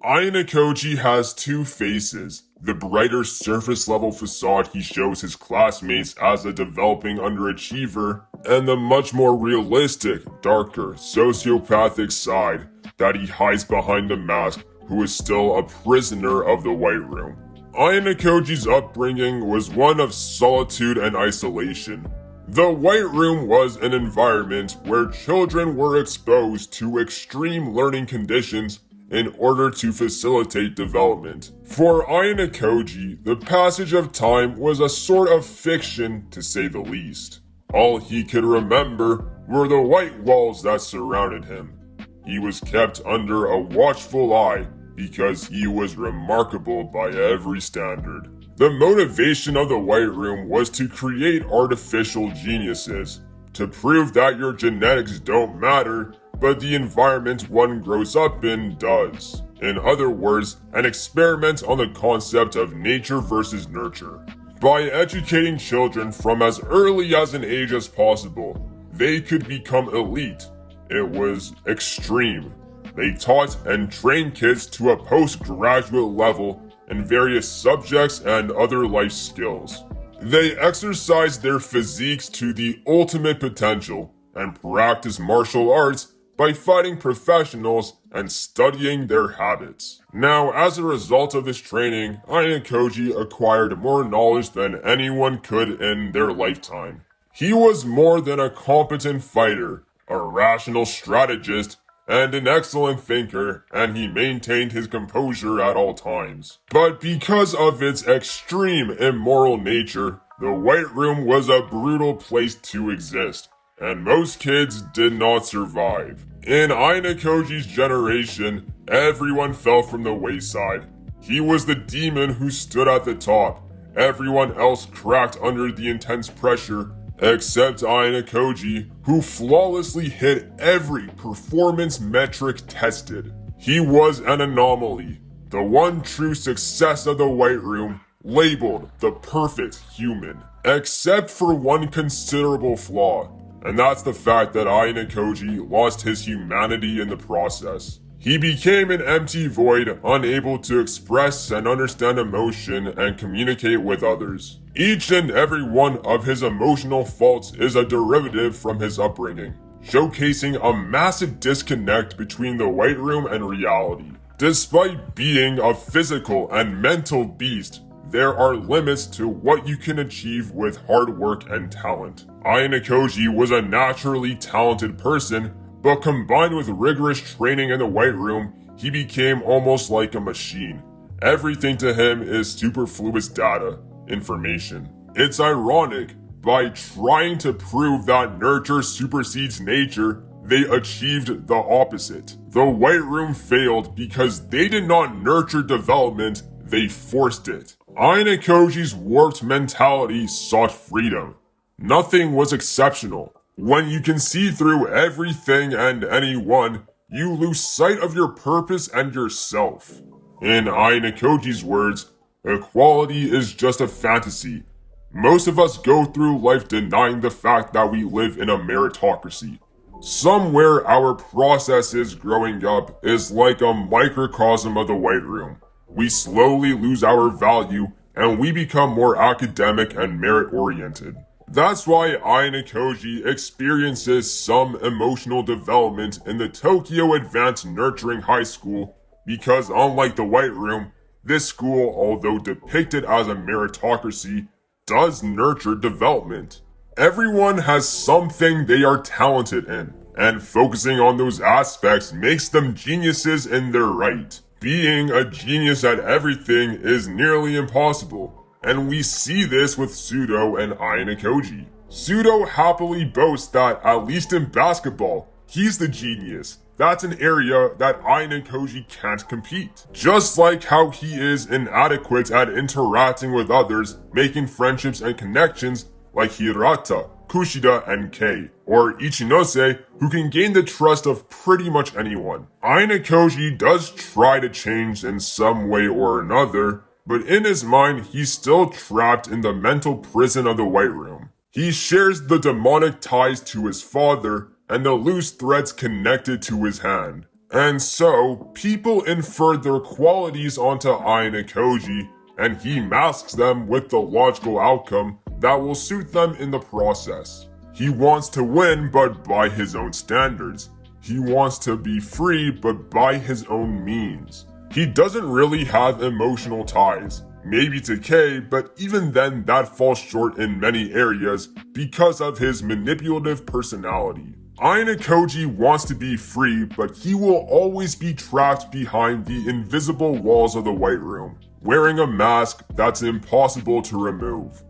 Ayanokoji has two faces. The brighter surface-level facade he shows his classmates as a developing underachiever, and the much more realistic, darker, sociopathic side that he hides behind a mask who is still a prisoner of the White Room. Ayanokoji's upbringing was one of solitude and isolation. The White Room was an environment where children were exposed to extreme learning conditions in order to facilitate development. For Ayanokoji, the passage of time was a sort of fiction, to say the least. All he could remember were the white walls that surrounded him. He was kept under a watchful eye because he was remarkable by every standard. The motivation of the White Room was to create artificial geniuses, to prove that your genetics don't matter, but the environment one grows up in does. In other words, an experiment on the concept of nature versus nurture. By educating children from as early as an age as possible, they could become elite. It was extreme. They taught and trained kids to a postgraduate level in various subjects and other life skills. They exercised their physiques to the ultimate potential and practiced martial arts by fighting professionals and studying their habits. Now, as a result of this training, Ayanokoji acquired more knowledge than anyone could in their lifetime. He was more than a competent fighter, a rational strategist, and an excellent thinker, and he maintained his composure at all times. But because of its extreme immoral nature, the White Room was a brutal place to exist, and most kids did not survive. In Ayanokoji's generation, everyone fell from the wayside. He was the demon who stood at the top. Everyone else cracked under the intense pressure, except Ayanokoji, who flawlessly hit every performance metric tested. He was an anomaly, the one true success of the White Room, labeled the perfect human. Except for one considerable flaw, and that's the fact that Ayanokoji lost his humanity in the process. He became an empty void, unable to express and understand emotion and communicate with others. Each and every one of his emotional faults is a derivative from his upbringing, showcasing a massive disconnect between the White Room and reality. Despite being a physical and mental beast, there are limits to what you can achieve with hard work and talent. Ayanokoji was a naturally talented person, but combined with rigorous training in the White Room, he became almost like a machine. Everything to him is superfluous data, information. It's ironic, by trying to prove that nurture supersedes nature, they achieved the opposite. The White Room failed because they did not nurture development, they forced it. Ayanokoji's warped mentality sought freedom. Nothing was exceptional. When you can see through everything and anyone, you lose sight of your purpose and yourself. In Ayanokoji's words, equality is just a fantasy. Most of us go through life denying the fact that we live in a meritocracy. Somewhere our processes growing up is like a microcosm of the White Room. We slowly lose our value and we become more academic and merit-oriented. That's why Ayanokoji experiences some emotional development in the Tokyo Advanced Nurturing High School because unlike the White Room, this school, although depicted as a meritocracy, does nurture development. Everyone has something they are talented in, and focusing on those aspects makes them geniuses in their right. Being a genius at everything is nearly impossible. And we see this with Pseudo and Ayanokoji. Pseudo happily boasts that, at least in basketball, he's the genius. That's an area that Ayanokoji can't compete. Just like how he is inadequate at interacting with others, making friendships and connections like Hirata, Kushida, and Kei, or Ichinose, who can gain the trust of pretty much anyone. Ayanokoji does try to change in some way or another, but in his mind, he's still trapped in the mental prison of the White Room. He shares the demonic ties to his father and the loose threads connected to his hand. And so, people inferred their qualities onto Ayanokoji, and he masks them with the logical outcome that will suit them in the process. He wants to win, but by his own standards. He wants to be free, but by his own means. He doesn't really have emotional ties. Maybe to K, but even then that falls short in many areas because of his manipulative personality. Ayanokoji wants to be free, but he will always be trapped behind the invisible walls of the White Room, wearing a mask that's impossible to remove.